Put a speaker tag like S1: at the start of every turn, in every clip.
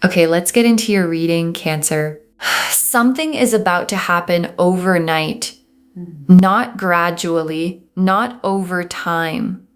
S1: Okay, let's get into your reading, Cancer. Something is about to happen overnight, not gradually, not over time.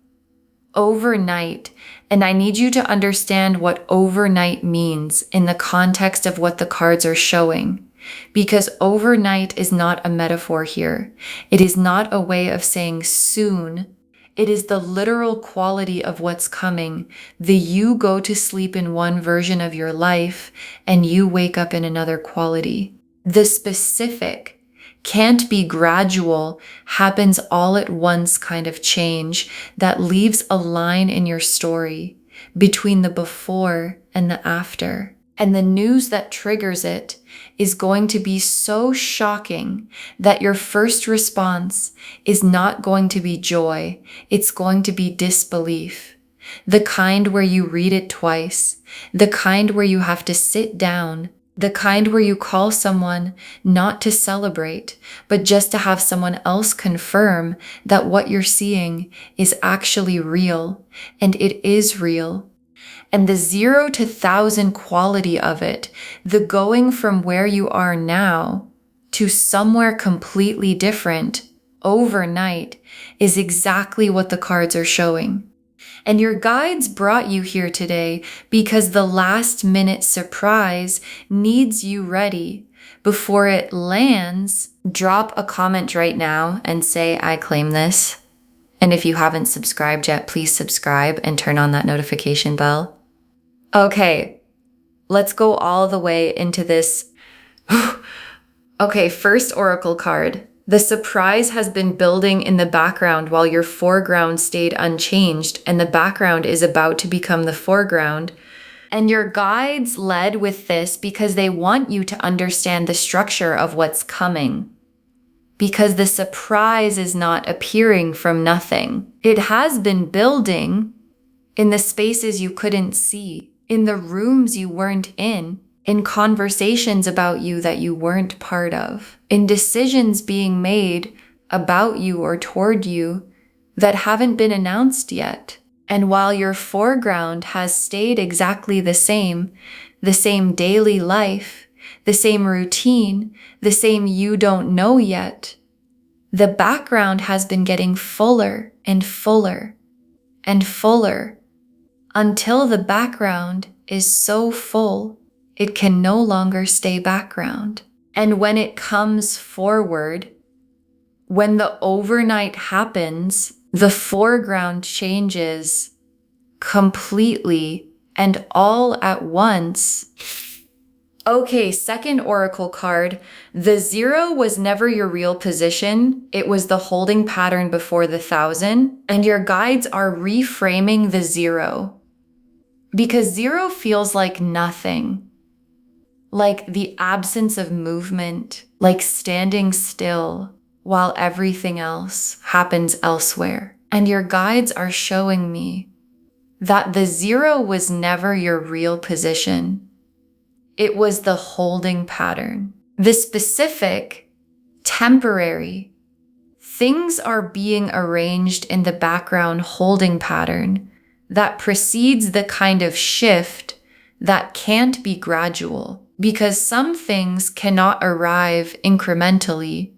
S1: Overnight. And I need you to understand what overnight means in the context of what the cards are showing. Because overnight is not a metaphor here. It is not a way of saying soon. It is the literal quality of what's coming. You go to sleep in one version of your life and you wake up in another quality. The specific can't be gradual, happens all at once kind of change that leaves a line in your story between the before and the after. And the news that triggers it is going to be so shocking that your first response is not going to be joy. It's going to be disbelief. The kind where you read it twice, the kind where you have to sit down, the kind where you call someone not to celebrate, but just to have someone else confirm that what you're seeing is actually real, and it is real. And the 0 to 1,000 quality of it, the going from where you are now to somewhere completely different overnight, is exactly what the cards are showing. And your guides brought you here today because the last minute surprise needs you ready. Before it lands, drop a comment right now and say, I claim this. And if you haven't subscribed yet, please subscribe and turn on that notification bell. Okay, let's go all the way into this. Okay, first oracle card. The surprise has been building in the background while your foreground stayed unchanged, and the background is about to become the foreground. And your guides led with this because they want you to understand the structure of what's coming. Because the surprise is not appearing from nothing. It has been building in the spaces you couldn't see, in the rooms you weren't in conversations about you that you weren't part of, in decisions being made about you or toward you that haven't been announced yet. And while your foreground has stayed exactly the same daily life, the same routine, the same you don't know yet, the background has been getting fuller and fuller and fuller until the background is so full, it can no longer stay background. And when it comes forward, when the overnight happens, the foreground changes completely and all at once. Okay, second oracle card. The 0 was never your real position. It was the holding pattern before the 1,000. And your guides are reframing the 0. Because 0 feels like nothing. Like the absence of movement. Like standing still while everything else happens elsewhere. And your guides are showing me that the 0 was never your real position. It was the holding pattern. The specific, temporary, things are being arranged in the background holding pattern that precedes the kind of shift that can't be gradual. Because some things cannot arrive incrementally.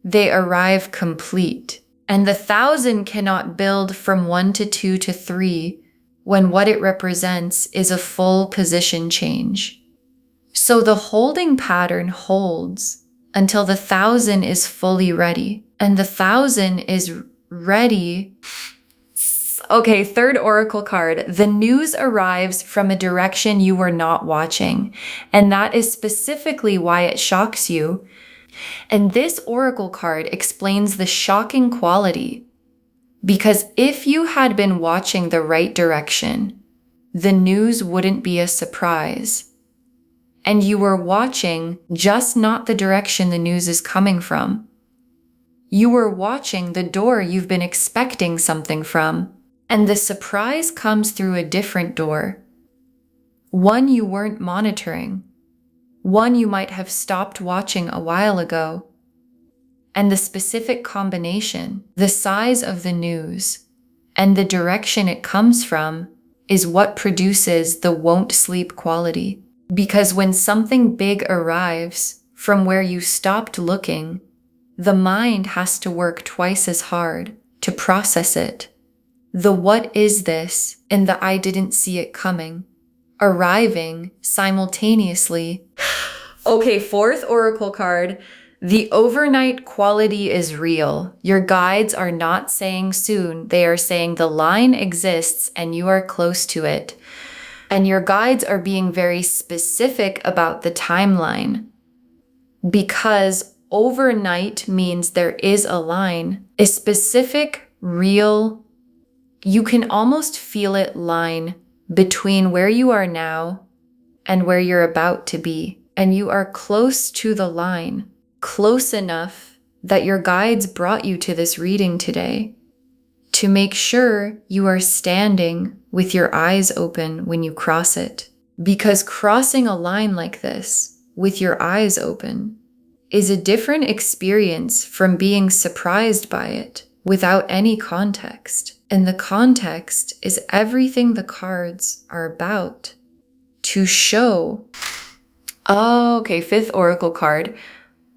S1: They arrive complete. And the 1,000 cannot build from 1 to 2 to 3 when what it represents is a full position change. So the holding pattern holds until the 1,000 is fully ready. And the 1,000 is ready. Okay, third oracle card. The news arrives from a direction you were not watching. And that is specifically why it shocks you. And this oracle card explains the shocking quality. Because if you had been watching the right direction, the news wouldn't be a surprise. And you were watching just not the direction the news is coming from. You were watching the door you've been expecting something from. And the surprise comes through a different door. One you weren't monitoring. One you might have stopped watching a while ago. And the specific combination, the size of the news, and the direction it comes from is what produces the won't sleep quality. Because when something big arrives from where you stopped looking, the mind has to work twice as hard to process it. The what is this and the I didn't see it coming, arriving simultaneously. Okay, fourth oracle card. The overnight quality is real. Your guides are not saying soon. They are saying the line exists and you are close to it. And your guides are being very specific about the timeline, because overnight means there is a line, a specific, real, you can almost feel it line between where you are now and where you're about to be. And you are close to the line, close enough that your guides brought you to this reading today to make sure you are standing with your eyes open when you cross it. Because crossing a line like this with your eyes open is a different experience from being surprised by it without any context. And the context is everything the cards are about to show. Oh, okay, fifth oracle card.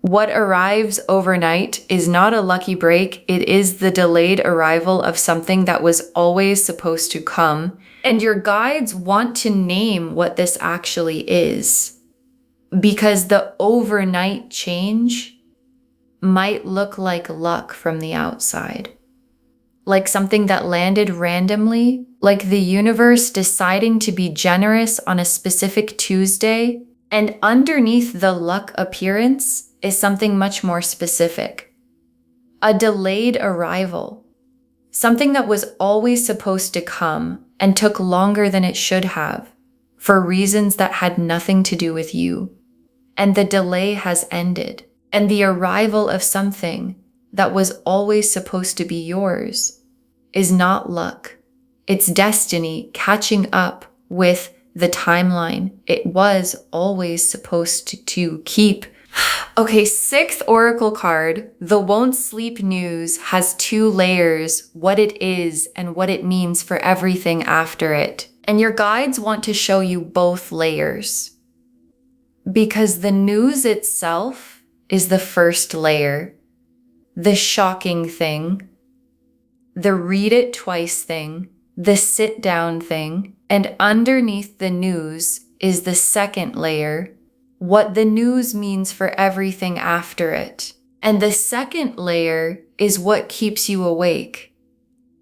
S1: What arrives overnight is not a lucky break. It is the delayed arrival of something that was always supposed to come. And your guides want to name what this actually is, because the overnight change might look like luck from the outside. Like something that landed randomly, like the universe deciding to be generous on a specific Tuesday, and underneath the luck appearance is something much more specific. A delayed arrival. Something that was always supposed to come and took longer than it should have for reasons that had nothing to do with you. And the delay has ended. And the arrival of something that was always supposed to be yours is not luck. It's destiny catching up with the timeline it was always supposed to keep. Okay, sixth oracle card. The won't sleep news has two layers, what it is and what it means for everything after it. And your guides want to show you both layers, because the news itself is the first layer, the shocking thing, the read it twice thing, the sit down thing, and underneath the news is the second layer, what the news means for everything after it. And the second layer is what keeps you awake.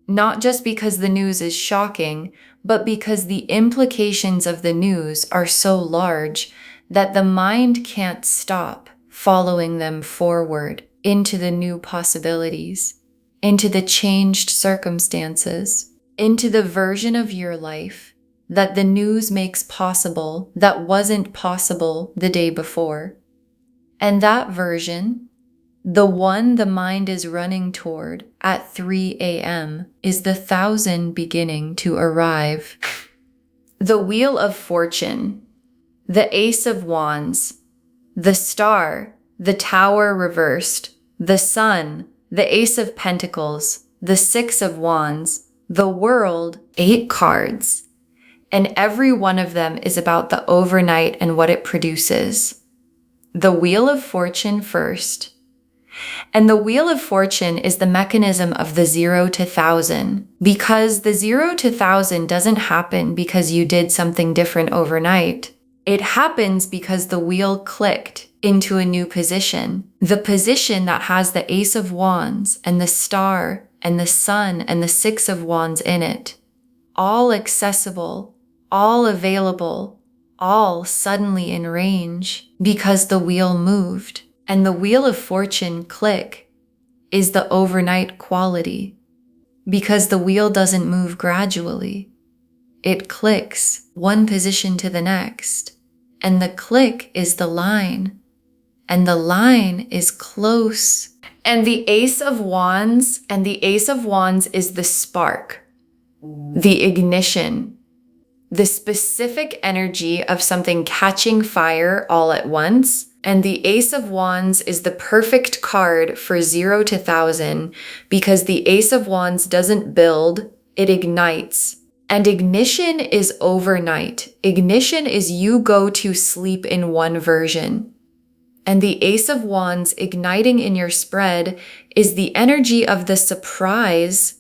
S1: Not just because the news is shocking, but because the implications of the news are so large that the mind can't stop following them forward into the new possibilities, into the changed circumstances, into the version of your life that the news makes possible that wasn't possible the day before. And that version, the one the mind is running toward at 3 a.m., is the 1,000 beginning to arrive. The Wheel of Fortune, the Ace of Wands, the Star, the Tower reversed, the Sun, the Ace of Pentacles, the Six of Wands, the World, 8 cards. And every one of them is about the overnight and what it produces. The Wheel of Fortune first. And the Wheel of Fortune is the mechanism of the 0 to 1,000, because the 0 to 1,000 doesn't happen because you did something different overnight. It happens because the wheel clicked into a new position. The position that has the Ace of Wands and the Star and the Sun and the Six of Wands in it. All accessible, all available, all suddenly in range because the wheel moved. And the Wheel of Fortune click is the overnight quality, because the wheel doesn't move gradually. It clicks one position to the next, and the click is the line, and the line is close. And the Ace of Wands, and the Ace of Wands is the spark, the ignition, the specific energy of something catching fire all at once. And the Ace of Wands is the perfect card for 0 to 1,000, because the Ace of Wands doesn't build, it ignites. And ignition is overnight. Ignition is you go to sleep in one version. And the Ace of Wands igniting in your spread is the energy of the surprise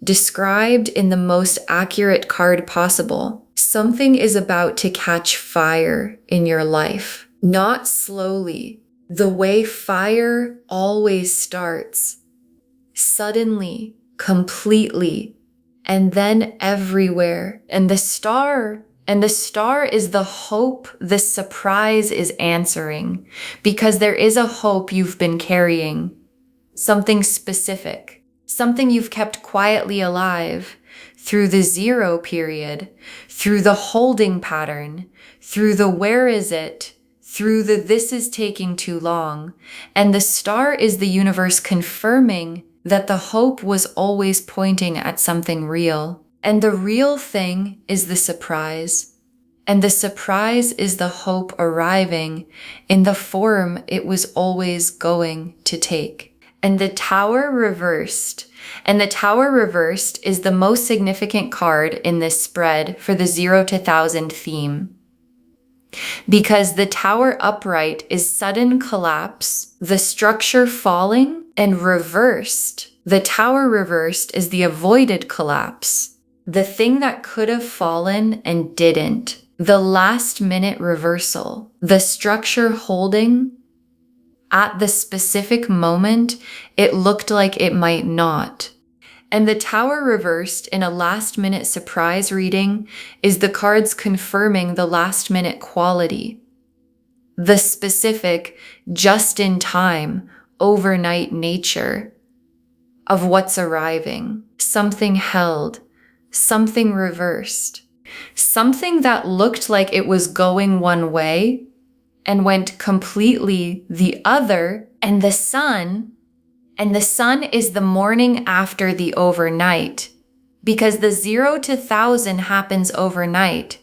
S1: described in the most accurate card possible. Something is about to catch fire in your life, not slowly, the way fire always starts, suddenly, completely, and then everywhere. And the star is the hope the surprise is answering, because there is a hope you've been carrying, something specific, something you've kept quietly alive through the 0 period, through the holding pattern, through the where is it, through the this is taking too long. And the star is the universe confirming that the hope was always pointing at something real. And the real thing is the surprise. And the surprise is the hope arriving in the form it was always going to take. And the Tower reversed. And the Tower reversed is the most significant card in this spread for the 0 to 1000 theme. Because the Tower upright is sudden collapse, the structure falling, and reversed. The Tower reversed is the avoided collapse, the thing that could have fallen and didn't, the last minute reversal, the structure holding. At the specific moment, it looked like it might not. And the Tower reversed in a last-minute surprise reading is the cards confirming the last-minute quality, the specific, just-in-time, overnight nature of what's arriving. Something held, something reversed, something that looked like it was going one way and went completely the other. And the sun is the morning after the overnight, because the 0 to 1000 happens overnight,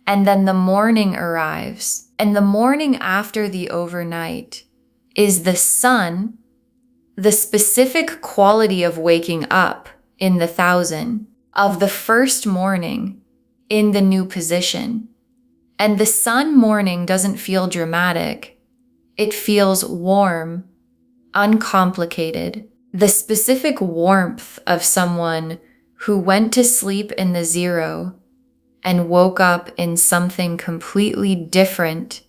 S1: and then the morning arrives. And the morning after the overnight is the sun, the specific quality of waking up in the 1000, of the first morning in the new position. And the sun morning doesn't feel dramatic. It feels warm, uncomplicated. The specific warmth of someone who went to sleep in the 0 and woke up in something completely different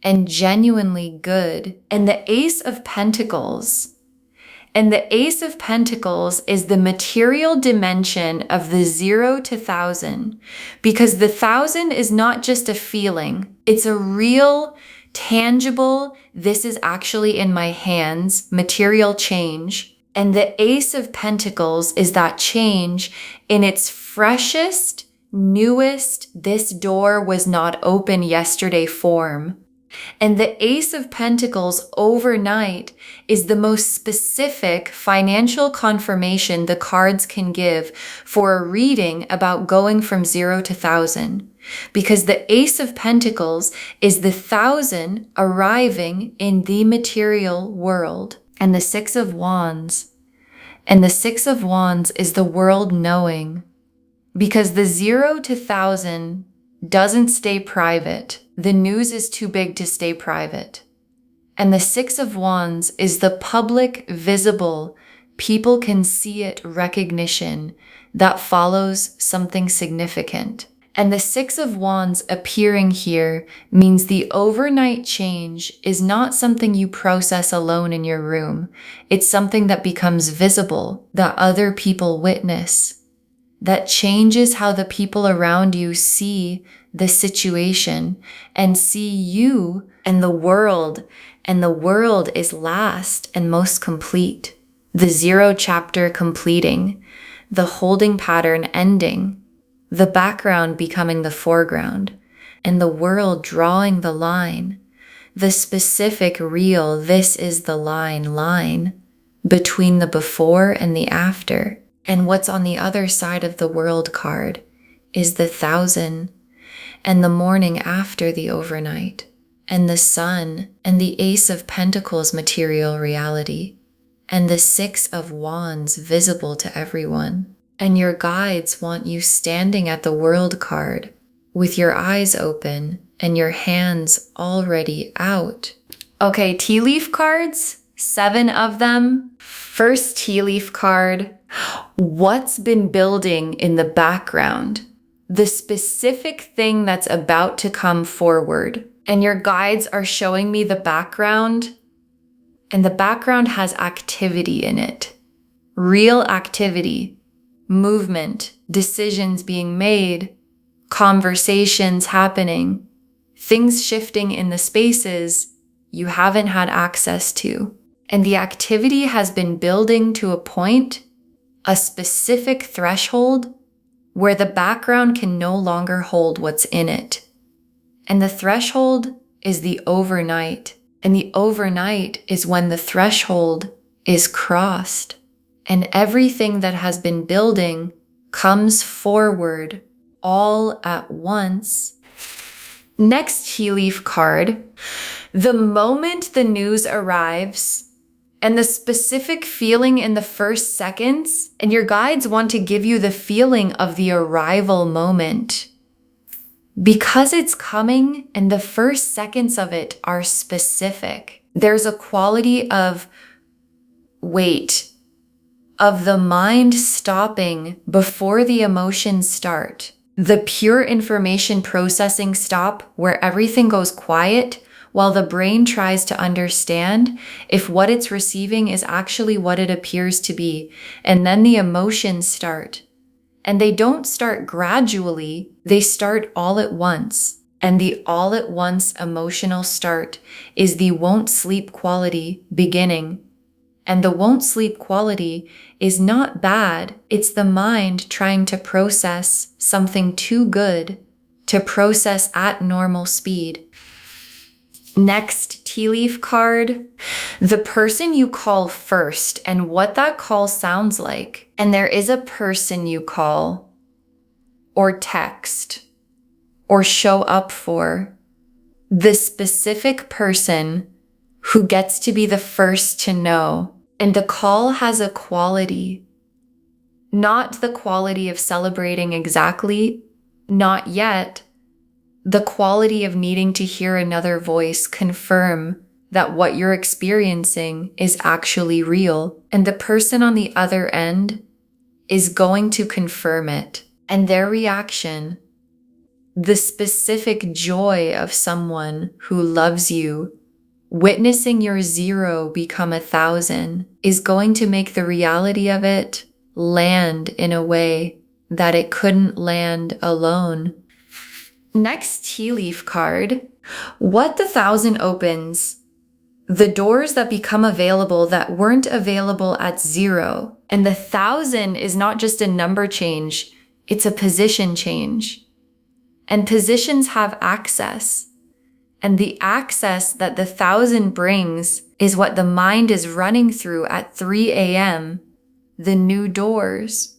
S1: and genuinely good. And the Ace of Pentacles. And the Ace of Pentacles is the material dimension of the 0 to 1000, because the 1000 is not just a feeling. It's a real, tangible, this is actually in my hands, material change. And the Ace of Pentacles is that change in its freshest, newest, this door was not open yesterday form. And the Ace of Pentacles overnight is the most specific financial confirmation the cards can give for a reading about going from 0 to 1000. Because the Ace of Pentacles is the 1000 arriving in the material world. And the Six of Wands. And the Six of Wands is the world knowing. Because the 0 to 1000 doesn't stay private. The news is too big to stay private. And the Six of Wands is the public, visible, people can see it recognition that follows something significant. And the Six of Wands appearing here means the overnight change is not something you process alone in your room. It's something that becomes visible, that other people witness, that changes how the people around you see the situation and see you and the world is last and most complete. The 0 chapter completing, the holding pattern ending, the background becoming the foreground, and the world drawing the line, the specific real this is the line between the before and the after. And what's on the other side of the world card is the 1000 and the morning after the overnight, and the sun and the Ace of Pentacles material reality, and the Six of Wands visible to everyone. And your guides want you standing at the World card with your eyes open and your hands already out. Okay, tea leaf cards, 7 of them. First tea leaf card, what's been building in the background? The specific thing that's about to come forward. And your guides are showing me the background, and the background has activity in it. Real activity, movement, decisions being made, conversations happening, things shifting in the spaces you haven't had access to. And the activity has been building to a point, a specific threshold, where the background can no longer hold what's in it. And the threshold is the overnight. And the overnight is when the threshold is crossed. And everything that has been building comes forward all at once. Next tea leaf card, the moment the news arrives, and the specific feeling in the first seconds, and your guides want to give you the feeling of the arrival moment. Because it's coming and the first seconds of it are specific, there's a quality of wait, of the mind stopping before the emotions start. The pure information processing stop where everything goes quiet while the brain tries to understand if what it's receiving is actually what it appears to be. And then the emotions start. And they don't start gradually, they start all at once. And the all at once emotional start is the won't sleep quality beginning. And the won't sleep quality is not bad. It's the mind trying to process something too good to process at normal speed. Next tea leaf card, the person you call first and what that call sounds like. And there is a person you call or text or show up for. The specific person who gets to be the first to know. And the call has a quality, not the quality of celebrating exactly, not yet, the quality of needing to hear another voice confirm that what you're experiencing is actually real. And the person on the other end is going to confirm it. And their reaction, the specific joy of someone who loves you, witnessing your 0 become 1,000, is going to make the reality of it land in a way that it couldn't land alone. Next tea leaf card, what the 1,000 opens, the doors that become available that weren't available at 0. And the 1,000 is not just a number change, it's a position change. And positions have access. And the access that the 1,000 brings is what the mind is running through at 3 a.m., the new doors.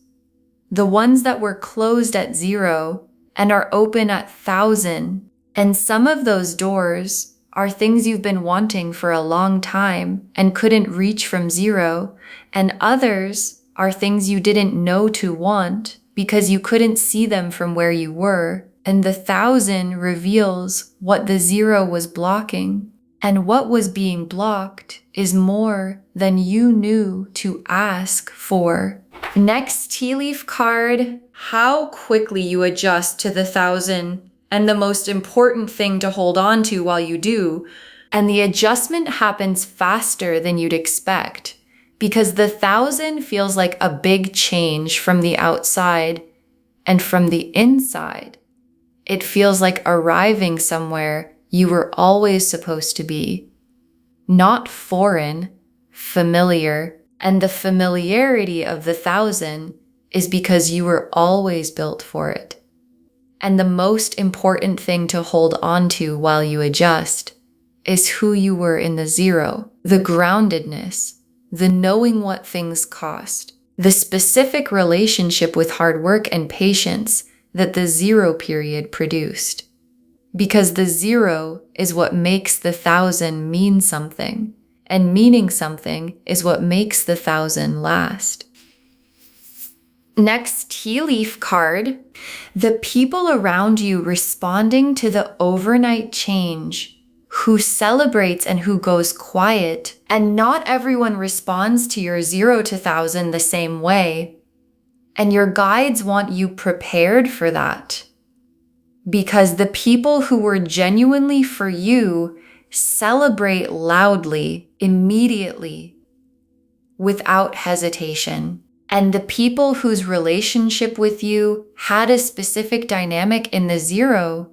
S1: The ones that were closed at 0 and are open at 1,000. And some of those doors are things you've been wanting for a long time and couldn't reach from 0. And others are things you didn't know to want because you couldn't see them from where you were. And the 1,000 reveals what the 0 was blocking. And what was being blocked is more than you knew to ask for. Next tea leaf card, how quickly you adjust to the 1,000 and the most important thing to hold on to while you do. And the adjustment happens faster than you'd expect because the 1,000 feels like a big change from the outside, and from the inside, it feels like arriving somewhere you were always supposed to be. Not foreign, familiar. And the familiarity of the 1,000 is because you were always built for it. And the most important thing to hold on to while you adjust is who you were in the 0, the groundedness, the knowing what things cost, the specific relationship with hard work and patience that the 0 period produced. Because the 0 is what makes the 1,000 mean something. And meaning something is what makes the 1,000 last. Next tea leaf card, the people around you responding to the overnight change, who celebrates and who goes quiet. And not everyone responds to your 0 to 1,000 the same way. And your guides want you prepared for that. Because the people who were genuinely for you celebrate loudly, immediately, without hesitation. And the people whose relationship with you had a specific dynamic in the 0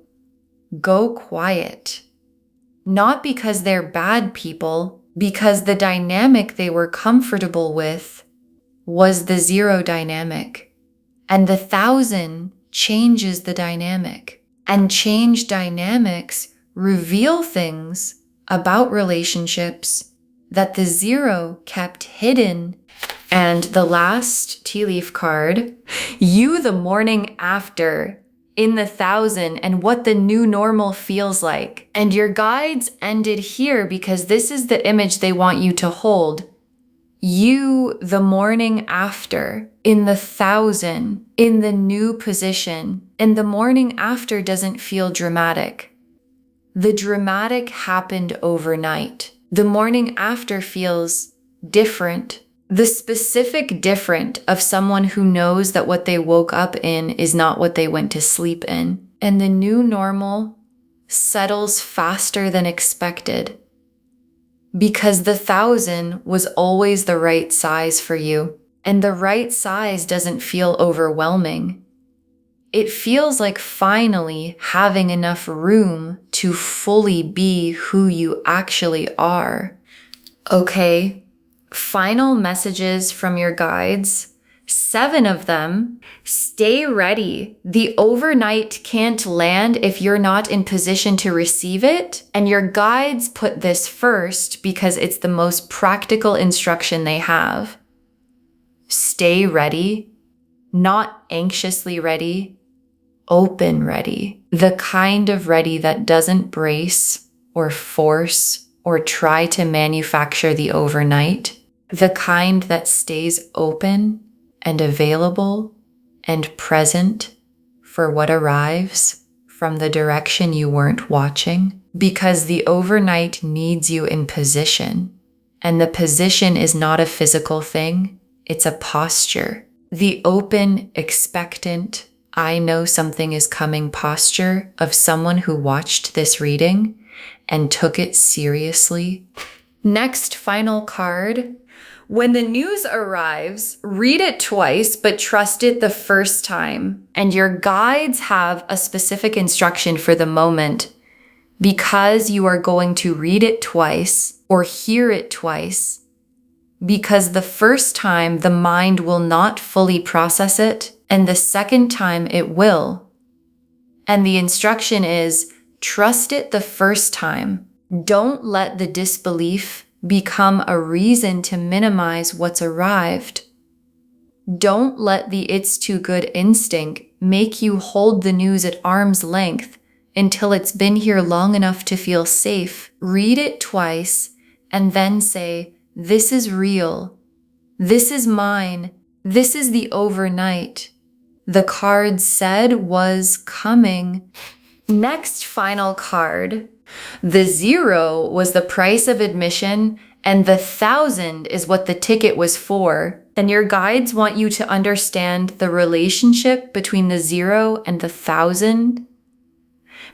S1: go quiet. Not because they're bad people, because the dynamic they were comfortable with was the 0 dynamic. And the 1,000 changes the dynamic. And change dynamics reveal things about relationships that the 0 kept hidden. And the last tea leaf card, you the morning after in the 1,000 and what the new normal feels like. And your guides ended here because this is the image they want you to hold. You the morning after in the 1,000 in the new position. And the morning after doesn't feel dramatic. The dramatic happened overnight. The morning after feels different. The specific different of someone who knows that what they woke up in is not what they went to sleep in. And the new normal settles faster than expected. Because the 1,000 was always the right size for you. And the right size doesn't feel overwhelming. It feels like finally having enough room to fully be who you actually are. Okay, final messages from your guides. 7 of them. Stay ready. The overnight can't land if you're not in position to receive it. And your guides put this first because it's the most practical instruction they have. Stay ready, not anxiously ready. Open ready, the kind of ready that doesn't brace or force or try to manufacture the overnight, the kind that stays open and available and present for what arrives from the direction you weren't watching, because the overnight needs you in position, and the position is not a physical thing, it's a posture. The open, expectant, I know something is coming posture of someone who watched this reading and took it seriously. Next, final card. When the news arrives, read it twice, but trust it the first time. And your guides have a specific instruction for the moment because you are going to read it twice or hear it twice. Because the first time the mind will not fully process it, and the second time it will. And the instruction is, trust it the first time. Don't let the disbelief become a reason to minimize what's arrived. Don't let the it's too good instinct make you hold the news at arm's length until it's been here long enough to feel safe. Read it twice and then say, this is real. This is mine. This is the overnight. The card said was coming. Next final card. The 0 was the price of admission and the 1,000 is what the ticket was for. And your guides want you to understand the relationship between the 0 and the 1,000.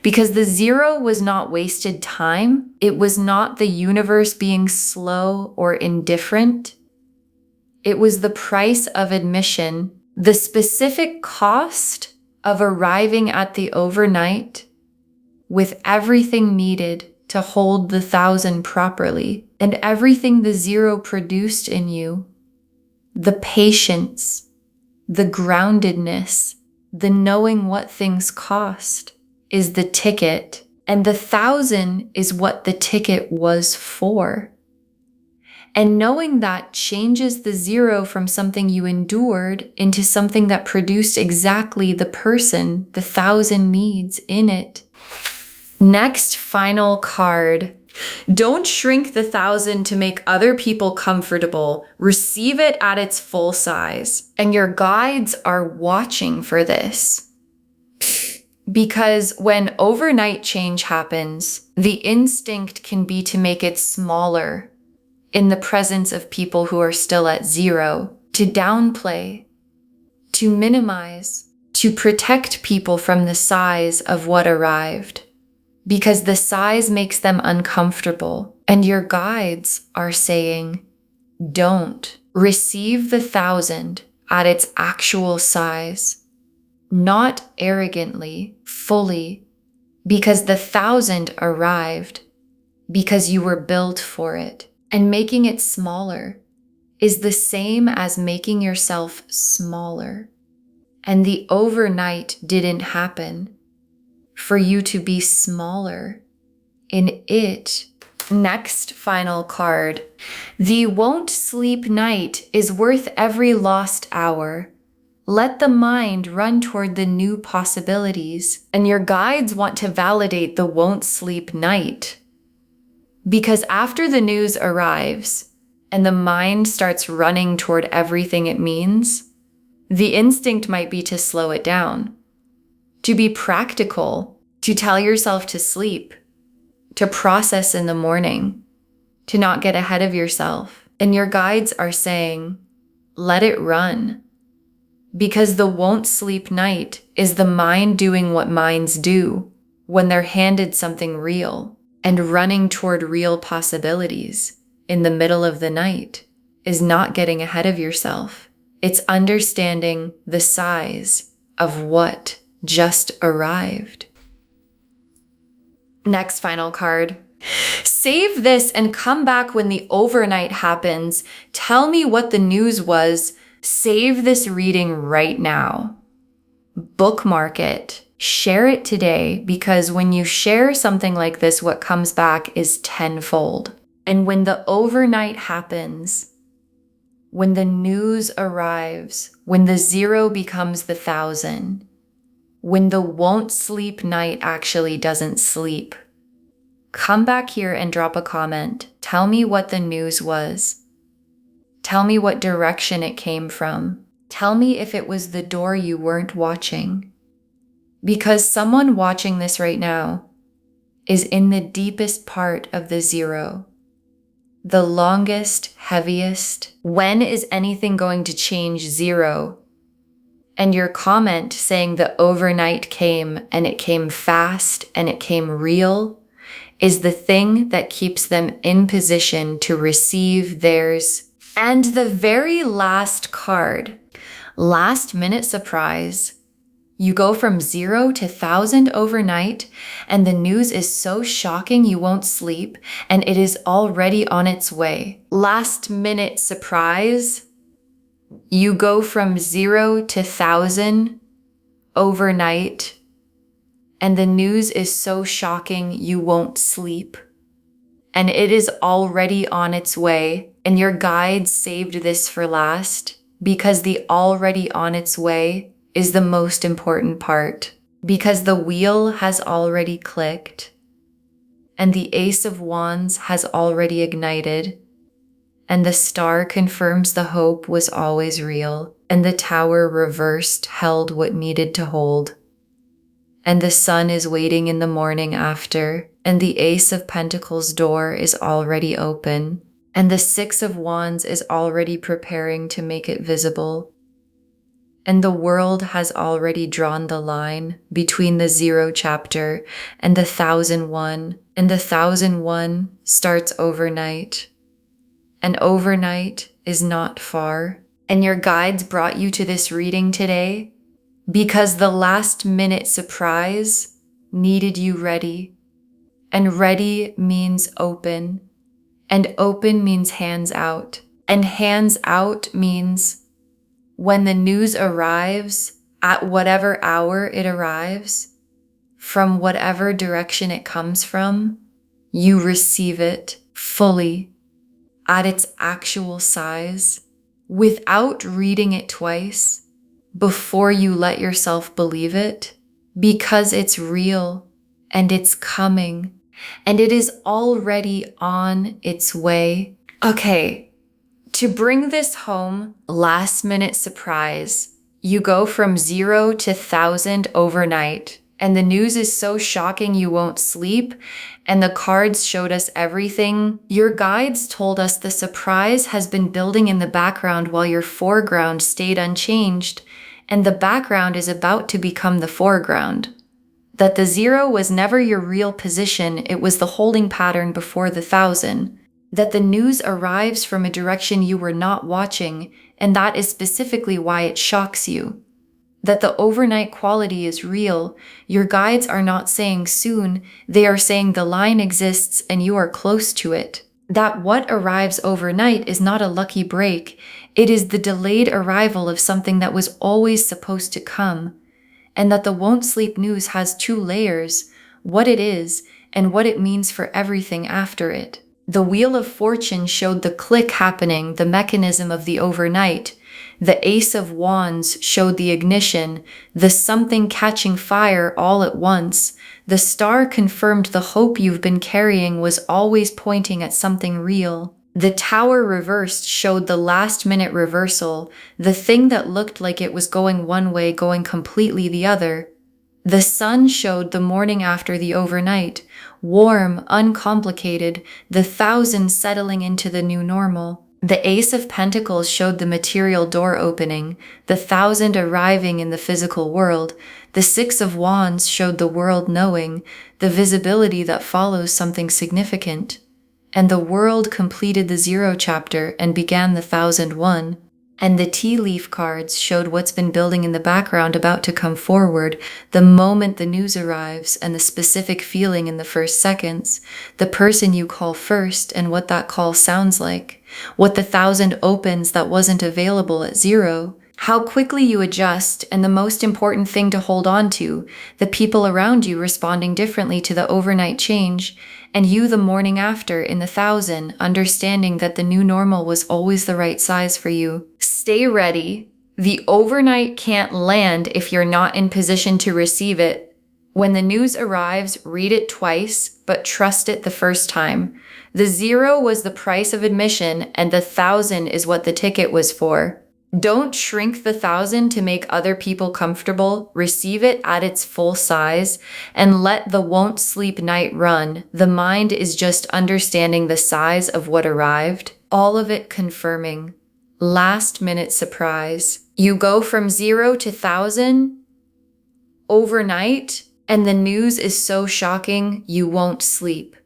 S1: Because the 0 was not wasted time. It was not the universe being slow or indifferent. It was the price of admission. The specific cost of arriving at the overnight with everything needed to hold the 1,000 properly and everything the 0 produced in you, the patience, the groundedness, the knowing what things cost is the ticket, and the 1,000 is what the ticket was for. And knowing that changes the 0 from something you endured into something that produced exactly the person the 1,000 needs in it. Next, final card. Don't shrink the 1,000 to make other people comfortable. Receive it at its full size. And your guides are watching for this. Because when overnight change happens, the instinct can be to make it smaller in the presence of people who are still at 0, to downplay, to minimize, to protect people from the size of what arrived. Because the size makes them uncomfortable. And your guides are saying, don't. Receive the 1,000 at its actual size. Not arrogantly, fully, because the 1,000 arrived because you were built for it. And making it smaller is the same as making yourself smaller. And the overnight didn't happen for you to be smaller in it. Next, final card. The won't sleep night is worth every lost hour. Let the mind run toward the new possibilities. And your guides want to validate the won't sleep night. Because after the news arrives and the mind starts running toward everything it means, the instinct might be to slow it down, to be practical, to tell yourself to sleep, to process in the morning, to not get ahead of yourself. And your guides are saying, let it run. Because the won't sleep night is the mind doing what minds do when they're handed something real, and running toward real possibilities in the middle of the night is not getting ahead of yourself. It's understanding the size of what just arrived. Next final card. Save this and come back when the overnight happens. Tell me what the news was. Save this reading right now. Bookmark it. Share it today, because when you share something like this, what comes back is tenfold. And when the overnight happens, when the news arrives, when the 0 becomes the 1,000, when the won't sleep night actually doesn't sleep, come back here and drop a comment. Tell me what the news was. Tell me what direction it came from. Tell me if it was the door you weren't watching. Because someone watching this right now is in the deepest part of the 0. The longest, heaviest. When is anything going to change 0? And your comment saying the overnight came, and it came fast, and it came real, is the thing that keeps them in position to receive theirs. And the very last card, last minute surprise. You go from 0 to 1,000 overnight, and the news is so shocking you won't sleep, and it is already on its way. Last minute surprise. You go from 0 to 1,000 overnight, and the news is so shocking you won't sleep. And it is already on its way, and your guides saved this for last, because the already on its way is the most important part, because the wheel has already clicked, and the Ace of Wands has already ignited, and the star confirms the hope was always real, and the Tower reversed held what needed to hold, and the sun is waiting in the morning after, and the Ace of Pentacles door is already open, and the Six of Wands is already preparing to make it visible. And the world has already drawn the line between the 0 chapter and the 1,001. And the 1,001 starts overnight. And overnight is not far. And your guides brought you to this reading today because the last minute surprise needed you ready. And ready means open. And open means hands out. And hands out means when the news arrives, at whatever hour it arrives, from whatever direction it comes from, you receive it fully, at its actual size, without reading it twice, before you let yourself believe it, because it's real, and it's coming, and it is already on its way. Okay, to bring this home, last minute surprise. You go from 0 to 1,000 overnight, and the news is so shocking you won't sleep, and the cards showed us everything. Your guides told us the surprise has been building in the background while your foreground stayed unchanged, and the background is about to become the foreground. That the 0 was never your real position, it was the holding pattern before the 1,000. That the news arrives from a direction you were not watching, and that is specifically why it shocks you. That the overnight quality is real. Your guides are not saying soon, they are saying the line exists and you are close to it. That what arrives overnight is not a lucky break, it is the delayed arrival of something that was always supposed to come. And that the won't sleep news has 2 layers, what it is and what it means for everything after it. The Wheel of Fortune showed the click happening, the mechanism of the overnight. The Ace of Wands showed the ignition, the something catching fire all at once. The Star confirmed the hope you've been carrying was always pointing at something real. The Tower reversed showed the last-minute reversal, the thing that looked like it was going one way going completely the other. The Sun showed the morning after the overnight, warm, uncomplicated, the 1,000 settling into the new normal. The Ace of Pentacles showed the material door opening, the 1,000 arriving in the physical world. The 6 of Wands showed the world knowing, the visibility that follows something significant. And the world completed the 0 chapter and began the 1,001. And the tea leaf cards showed what's been building in the background about to come forward, the moment the news arrives and the specific feeling in the first seconds, the person you call first and what that call sounds like, what the 1,000 opens that wasn't available at 0, how quickly you adjust, and the most important thing to hold on to, the people around you responding differently to the overnight change, and you the morning after in the 1,000, understanding that the new normal was always the right size for you. Stay ready. The overnight can't land if you're not in position to receive it. When the news arrives, read it twice, but trust it the first time. The 0 was the price of admission, and the 1,000 is what the ticket was for. Don't shrink the 1,000 to make other people comfortable. Receive it at its full size and let the won't sleep night run. The mind is just understanding the size of what arrived. All of it confirming. Last minute surprise. You go from 0 to 1,000 overnight, and the news is so shocking you won't sleep.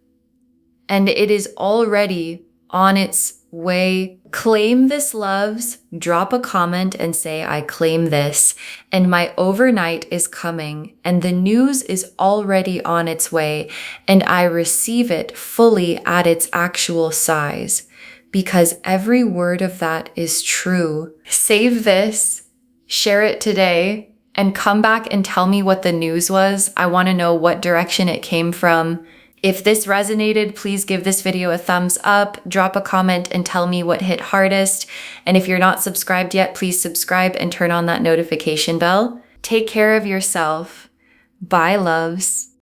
S1: And it is already on its way. Claim this, loves. Drop a comment and say, I claim this, and my overnight is coming, and the news is already on its way, and I receive it fully at its actual size, because every word of that is true. Save this, share it today, and come back and tell me what the news was. I want to know what direction it came from. If this resonated, please give this video a thumbs up, drop a comment and tell me what hit hardest. And if you're not subscribed yet, please subscribe and turn on that notification bell. Take care of yourself. Bye, loves.